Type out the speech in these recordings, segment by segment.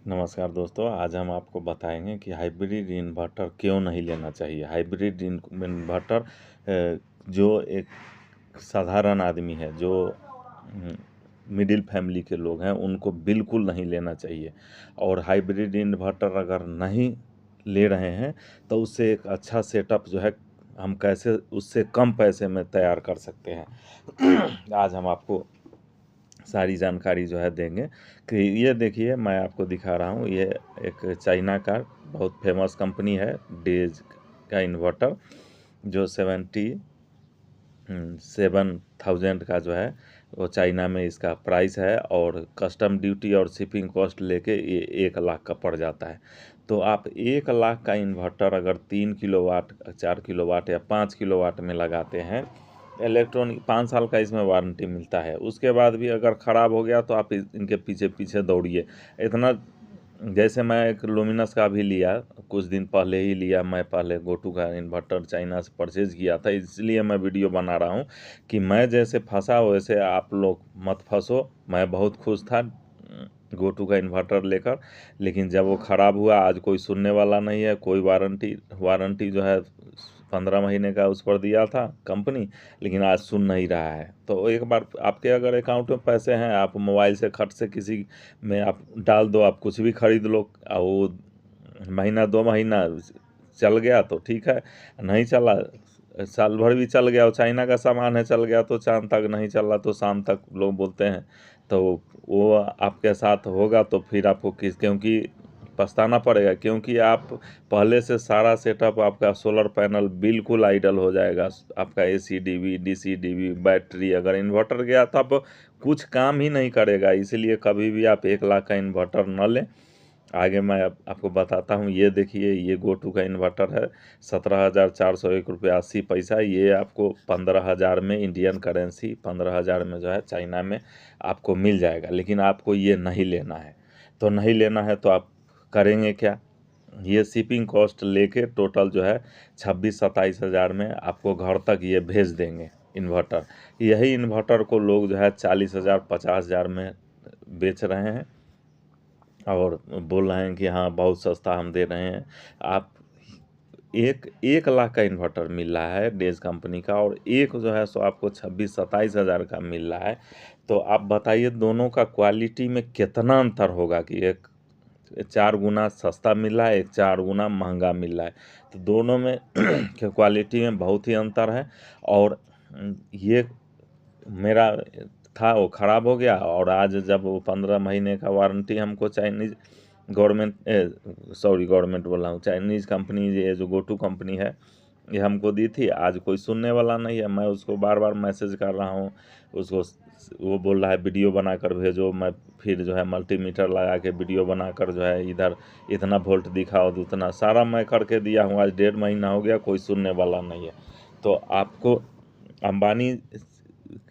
नमस्कार दोस्तों, आज हम आपको बताएंगे कि हाइब्रिड इन्वर्टर क्यों नहीं लेना चाहिए। हाइब्रिड इन्वर्टर जो एक साधारण आदमी है, जो मिडिल फैमिली के लोग हैं, उनको बिल्कुल नहीं लेना चाहिए। और हाइब्रिड इन्वर्टर अगर नहीं ले रहे हैं तो उससे एक अच्छा सेटअप जो है हम कैसे उससे कम पैसे में तैयार कर सकते हैं। आज हम आपको सारी जानकारी जो है देंगे कि ये देखिए, मैं आपको दिखा रहा हूँ। ये एक चाइना का बहुत फेमस कंपनी है, डेज का इन्वर्टर, जो 77,000 का जो है वो चाइना में इसका प्राइस है। और कस्टम ड्यूटी और शिपिंग कॉस्ट लेके ये 1 लाख का पड़ जाता है। तो आप 1 लाख का इन्वर्टर अगर 3 किलोवाट, 4 किलोवाट या 5 किलोवाट में लगाते हैं, इलेक्ट्रॉनिक 5 साल का इसमें वारंटी मिलता है। उसके बाद भी अगर ख़राब हो गया तो आप इनके पीछे पीछे दौड़िए। इतना जैसे मैं एक लुमिनस का भी लिया, कुछ दिन पहले ही लिया। मैं पहले गोटू का इन्वर्टर चाइना से परचेज़ किया था, इसलिए मैं वीडियो बना रहा हूँ कि मैं जैसे फंसा वैसे आप लोग मत फंसो। मैं बहुत खुश था गोटू का इन्वर्टर लेकर, लेकिन जब वो ख़राब हुआ, आज कोई सुनने वाला नहीं है। कोई वारंटी जो है 15 महीने का उस पर दिया था कंपनी, लेकिन आज सुन नहीं रहा है। तो एक बार आपके अगर अकाउंट में पैसे हैं, आप मोबाइल से खट से किसी में आप डाल दो, आप कुछ भी खरीद लो, और वो महीना 2 महीना चल गया तो ठीक है, नहीं चला, साल भर भी चल गया, और चाइना का सामान है, चल गया तो चांद तक, नहीं चला तो शाम तक लोग बोलते हैं। तो वो आपके साथ होगा तो फिर आपको क्योंकि पछताना पड़ेगा, क्योंकि आप पहले से सारा सेटअप, आपका सोलर पैनल बिल्कुल आइडल हो जाएगा। आपका AC DV, DC DV, battery, अगर इन्वर्टर गया तो आप कुछ काम ही नहीं करेगा। इसलिए कभी भी आप 1 लाख का इन्वर्टर न लें। आगे मैं आपको बताता हूँ। ये देखिए, ये गोटू का इन्वर्टर है, 17,401 रुपये 80 पैसा। ये आपको 15,000 में, इंडियन करेंसी 15,000 में जो है चाइना में आपको मिल जाएगा। लेकिन आपको ये नहीं लेना है। तो नहीं लेना है तो आप करेंगे क्या? ये शिपिंग कॉस्ट लेके टोटल जो है 26-27 हज़ार में आपको घर तक ये भेज देंगे इन्वर्टर। यही इन्वर्टर को लोग जो है 40,000 50,000 में बेच रहे हैं और बोल रहे हैं कि हाँ बहुत सस्ता हम दे रहे हैं। आप 1 लाख का इन्वर्टर मिल रहा है डेज कंपनी का, और एक जो है सो आपको 26-27 हज़ार का मिल रहा है। तो आप बताइए दोनों का क्वालिटी में कितना अंतर होगा कि एक 4 गुना सस्ता मिल रहा है, एक 4 गुना महंगा मिल रहा है। तो दोनों में के क्वालिटी में बहुत ही अंतर है। और ये मेरा था, वो ख़राब हो गया, और आज जब वो 15 महीने का वारंटी हमको चाइनीज़ गवर्नमेंट बोल रहा हूँ, चाइनीज़ कंपनी, ये जो गोटू कंपनी है, ये हमको दी थी, आज कोई सुनने वाला नहीं है। मैं उसको बार बार मैसेज कर रहा हूँ, उसको वो बोल रहा है वीडियो बनाकर भेजो। मैं फिर जो है मल्टीमीटर लगा के वीडियो बनाकर जो है इधर इतना वोल्ट दिखाओ, उतना सारा मैं करके दिया हूँ। आज 1.5 महीना हो गया, कोई सुनने वाला नहीं है। तो आपको अंबानी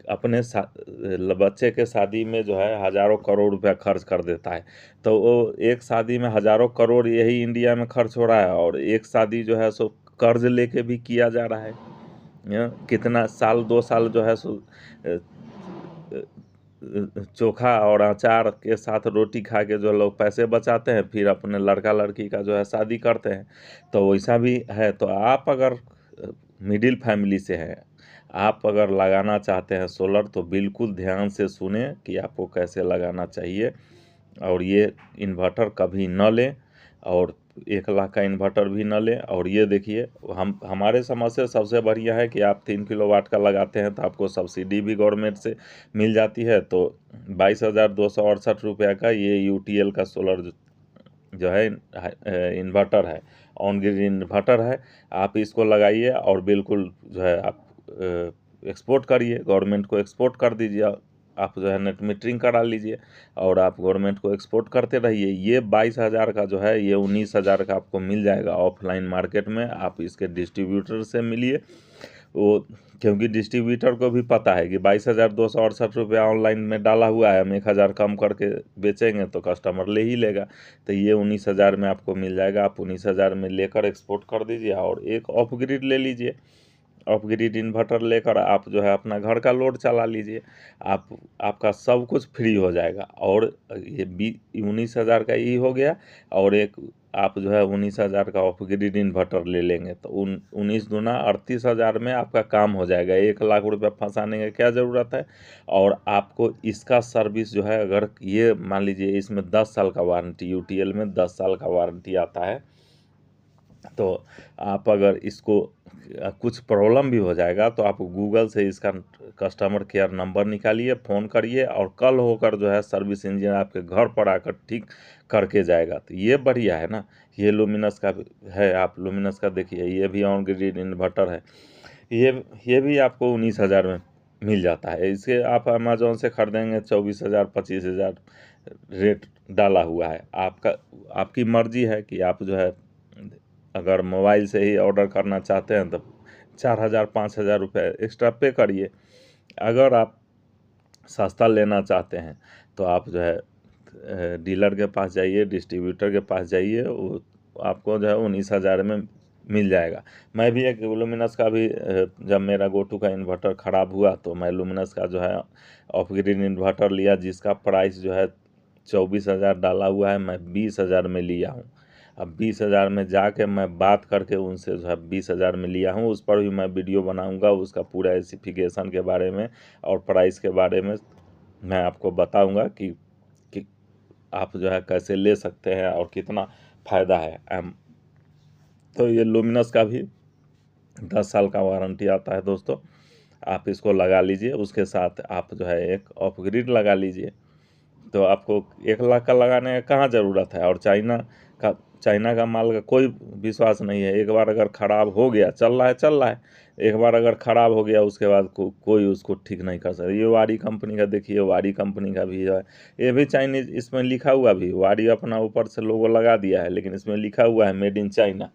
अपने बच्चे के शादी में जो है हज़ारों करोड़ रुपया खर्च कर देता है। तो वो एक शादी में हज़ारों करोड़ यही इंडिया में खर्च हो रहा है, और एक शादी जो है सो कर्ज लेके भी किया जा रहा है। कितना साल 2 साल जो है सो चोखा और अचार के साथ रोटी खा के जो लोग पैसे बचाते हैं, फिर अपने लड़का लड़की का जो है शादी करते हैं। तो वैसा भी है। तो आप अगर मिडिल फैमिली से हैं, आप अगर लगाना चाहते हैं सोलर, तो बिल्कुल ध्यान से सुने कि आपको कैसे लगाना चाहिए। और ये इन्वर्टर कभी न लें, और 1 लाख का इन्वर्टर भी न लें। और ये देखिए, हमारे समझ से सबसे बढ़िया है कि आप 3 किलोवाट का लगाते हैं तो आपको सब्सिडी भी गवर्नमेंट से मिल जाती है। तो 22,268 रुपये का ये यूटीएल का सोलर जो है इन्वर्टर है, ऑन ग्रिड इन्वर्टर है। आप इसको लगाइए और बिल्कुल जो है आप एक्सपोर्ट करिए, गवर्नमेंट को एक्सपोर्ट कर दीजिए। आप जो है नेट मीटरिंग करा लीजिए और आप गवर्नमेंट को एक्सपोर्ट करते रहिए। ये 22,000 का जो है, ये 19,000 का आपको मिल जाएगा ऑफलाइन मार्केट में। आप इसके डिस्ट्रीब्यूटर से मिलिए, वो क्योंकि डिस्ट्रीब्यूटर को भी पता है कि 22,268 रुपया ऑनलाइन में डाला हुआ है, हम 1,000 कम करके बेचेंगे तो कस्टमर ले ही लेगा। तो ये 19,000 में आपको मिल जाएगा। आप 19,000 में लेकर एक्सपोर्ट कर दीजिए और एक ऑफ ग्रिड ले लीजिए। ऑफ ग्रिड इन्वर्टर लेकर आप जो है अपना घर का लोड चला लीजिए। आप आपका सब कुछ फ्री हो जाएगा। और ये 19,000 का ये हो गया, और एक आप जो है 19,000 का ऑफ ग्रिड इन्वर्टर ले लेंगे तो 19 दूना 38,000 में आपका काम हो जाएगा। 1 लाख रुपया फंसाने की क्या ज़रूरत है। और आपको इसका सर्विस जो है, अगर ये मान लीजिए इसमें 10 साल का वारंटी, यूटीएल में 10 साल का वारंटी आता है, तो आप अगर इसको कुछ प्रॉब्लम भी हो जाएगा तो आप गूगल से इसका कस्टमर केयर नंबर निकालिए, फ़ोन करिए, और कल होकर जो है सर्विस इंजीनियर आपके घर पर आकर ठीक करके जाएगा। तो ये बढ़िया है ना। ये लुमिनस का है, आप लुमिनस का देखिए, ये भी ऑन ग्रिड इन्वर्टर है। ये भी आपको 19,000 में मिल जाता है। इसे आप अमेज़न से खरीदेंगे 24,000 25,000 रेट डाला हुआ है। आपकी मर्ज़ी है कि आप जो है अगर मोबाइल से ही ऑर्डर करना चाहते हैं तो 4,000 5,000 रुपये एक्स्ट्रा पे करिए। अगर आप सस्ता लेना चाहते हैं तो आप जो है डीलर के पास जाइए, डिस्ट्रीब्यूटर के पास जाइए, वो आपको जो है 19,000 में मिल जाएगा। मैं भी एक लुमिनस का भी जब मेरा गोटू का इन्वर्टर ख़राब हुआ तो मैं लुमिनस का जो है ऑफ ग्रिड इन्वर्टर लिया, जिसका प्राइस जो है 24,000 डाला हुआ है, मैं 20,000 में लिया हूँ। अब 20,000 में जाके मैं बात करके उनसे जो है 20,000 में लिया हूँ। उस पर भी मैं वीडियो बनाऊँगा, उसका पूरा स्पेसिफिकेशन के बारे में और प्राइस के बारे में मैं आपको बताऊँगा कि आप जो है कैसे ले सकते हैं और कितना फ़ायदा है। तो ये लुमिनस का भी 10 साल का वारंटी आता है दोस्तों। आप इसको लगा लीजिए, उसके साथ आप जो है एक ऑफ ग्रिड लगा लीजिए। तो आपको 1 लाख का लगाने का कहाँ ज़रूरत है। और चाइना का माल का कोई विश्वास नहीं है। एक बार अगर ख़राब हो गया, चल रहा है। एक बार अगर ख़राब हो गया उसके बाद कोई उसको ठीक नहीं कर सकता। ये वारी कंपनी का देखिए, वारी कंपनी का भी है, ये भी चाइनीज़, इसमें लिखा हुआ भी, वारी अपना ऊपर से लोगो लगा दिया है, लेकिन इसमें लिखा हुआ है मेड इन चाइना।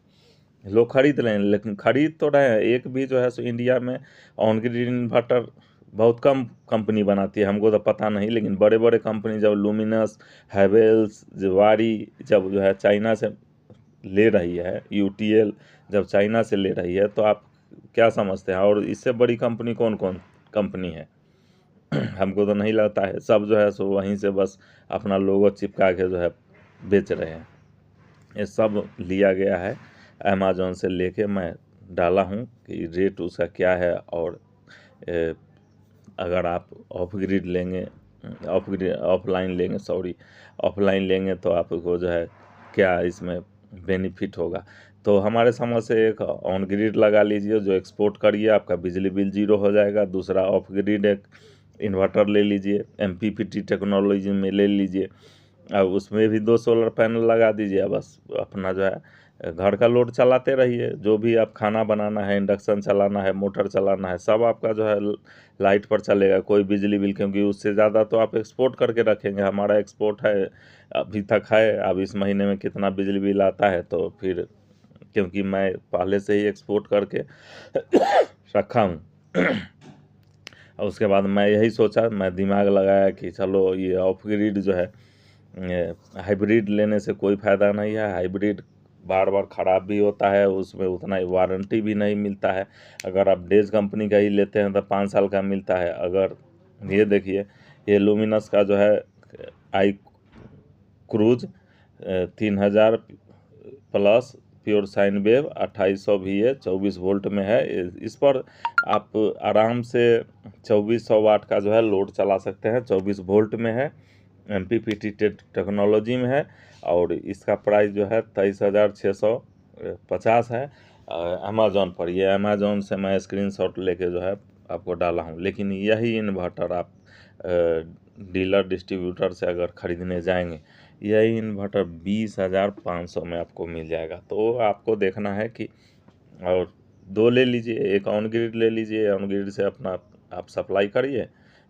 लोग खरीद रहे हैं, लेकिन खरीद तो रहे हैं। एक भी जो है सो इंडिया में ऑन ग्रिड इन्वर्टर बहुत कम कंपनी बनाती है, हमको तो पता नहीं। लेकिन बड़े बड़े कंपनी जब लुमिनस, हैवेल्स, वारी जब जो है चाइना से ले रही है, यूटीएल जब चाइना से ले रही है, तो आप क्या समझते हैं। और इससे बड़ी कंपनी कौन कौन कंपनी है हमको तो नहीं लगता है। सब जो है सो वहीं से बस अपना लोगो चिपका के जो है बेच रहे हैं। ये सब लिया गया है अमेज़न से, लेके मैं डाला हूँ कि रेट उसका क्या है। और अगर आप ऑफ ग्रिड लेंगे, ऑफलाइन लेंगे, ऑफलाइन लेंगे तो आपको जो है क्या इसमें बेनिफिट होगा। तो हमारे समझ से एक ऑन ग्रिड लगा लीजिए, जो एक्सपोर्ट करिए, आपका बिजली बिल ज़ीरो हो जाएगा। दूसरा ऑफ ग्रिड एक इन्वर्टर ले लीजिए, एमपीपीटी टेक्नोलॉजी में ले लीजिए। अब उसमें भी 2 सोलर पैनल लगा दीजिए, बस अपना जो है घर का लोड चलाते रहिए। जो भी आप खाना बनाना है, इंडक्शन चलाना है, मोटर चलाना है, सब आपका जो है लाइट पर चलेगा। कोई बिजली बिल, क्योंकि उससे ज़्यादा तो आप एक्सपोर्ट करके रखेंगे। हमारा एक्सपोर्ट है अभी तक है। अब इस महीने में कितना बिजली बिल आता है तो फिर, क्योंकि मैं पहले से ही एक्सपोर्ट करके रखा हूँ और उसके बाद मैं यही सोचा, मैं दिमाग लगाया कि चलो ये ऑफ ग्रिड जो है, हाइब्रिड लेने से कोई फ़ायदा नहीं है। हाइब्रिड बार बार ख़राब भी होता है, उसमें उतना वारंटी भी नहीं मिलता है। अगर आप डेज कंपनी का ही लेते हैं तो 5 साल का मिलता है। अगर ये देखिए, ये लुमिनस का जो है iCruze 3000 plus pure sine wave 2800 VA 24 volt में है। इस पर आप आराम से 2400 वाट का जो है लोड चला सकते हैं। 24 वोल्ट में है, एमपीपीटी टेक्नोलॉजी में है, और इसका प्राइस जो है 23,650 है अमेज़ॉन पर। ये अमेज़ॉन से मैं स्क्रीनशॉट लेके जो है आपको डाला हूँ। लेकिन यही इन्वर्टर आप डीलर डिस्ट्रीब्यूटर से अगर ख़रीदने जाएंगे, यही इन्वर्टर 20,500 में आपको मिल जाएगा। तो आपको देखना है कि, और 2 ले लीजिए, एक ऑन ग्रिड ले लीजिए, ऑन ग्रिड से अपना आप सप्लाई करिए,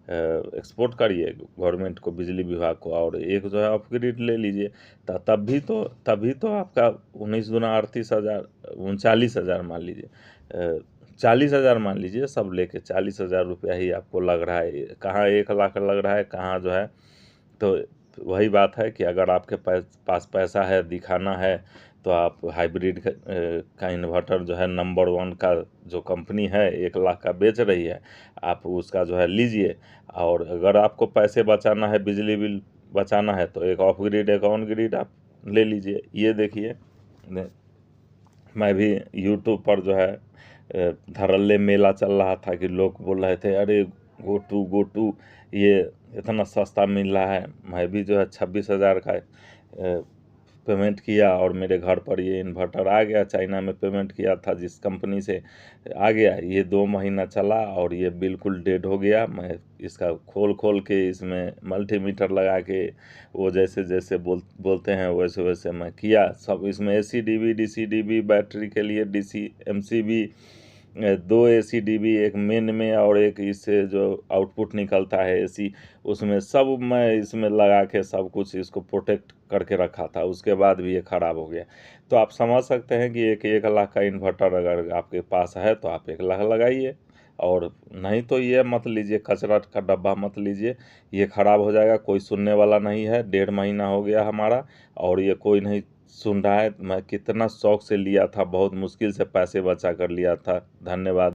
एक्सपोर्ट करिए गवर्नमेंट को, बिजली विभाग को, और एक जो है ऑफ ग्रिड ले लीजिए। तभी तो आपका 19 दूना 38,000 39,000 मान लीजिए, 40,000 मान लीजिए, सब लेके 40,000 रुपया ही आपको लग रहा है। कहाँ 1 लाख लग रहा है, कहाँ जो है। तो वही बात है कि अगर आपके पास पैसा है, दिखाना है, तो आप हाइब्रिड का इन्वर्टर जो है नंबर 1 का जो कंपनी है 1 लाख का बेच रही है, आप उसका जो है लीजिए। और अगर आपको पैसे बचाना है, बिजली बिल बचाना है, तो एक ऑफ ग्रिड एक ऑन ग्रिड आप ले लीजिए। ये देखिए, मैं भी यूट्यूब पर जो है धड़ल्ले मेला चल रहा था कि लोग बोल रहे थे, अरे गो टू ये इतना सस्ता मिल रहा है। मैं भी जो है 26,000 का पेमेंट किया और मेरे घर पर ये इन्वर्टर आ गया। चाइना में पेमेंट किया था जिस कंपनी से, आ गया। ये 2 महीना चला और ये बिल्कुल डेड हो गया। मैं इसका खोल के इसमें मल्टीमीटर लगा के वो जैसे जैसे बोलते हैं वैसे वैसे मैं किया। सब इसमें AC/DB DC/DB बैटरी के लिए DC MCB, 2 AC/DB, एक मेन में और एक इससे जो आउटपुट निकलता है AC, उसमें सब मैं इसमें लगा के सब कुछ इसको प्रोटेक्ट करके रखा था। उसके बाद भी ये ख़राब हो गया। तो आप समझ सकते हैं कि 1 लाख का इन्वर्टर अगर आपके पास है तो आप 1 लाख लगाइए, और नहीं तो ये मत लीजिए, कचरा का डब्बा मत लीजिए। ये ख़राब हो जाएगा, कोई सुनने वाला नहीं है। 1.5 महीना हो गया हमारा और ये कोई नहीं सुन रहा है। मैं कितना शौक से लिया था, बहुत मुश्किल से पैसे बचा कर लिया था। धन्यवाद।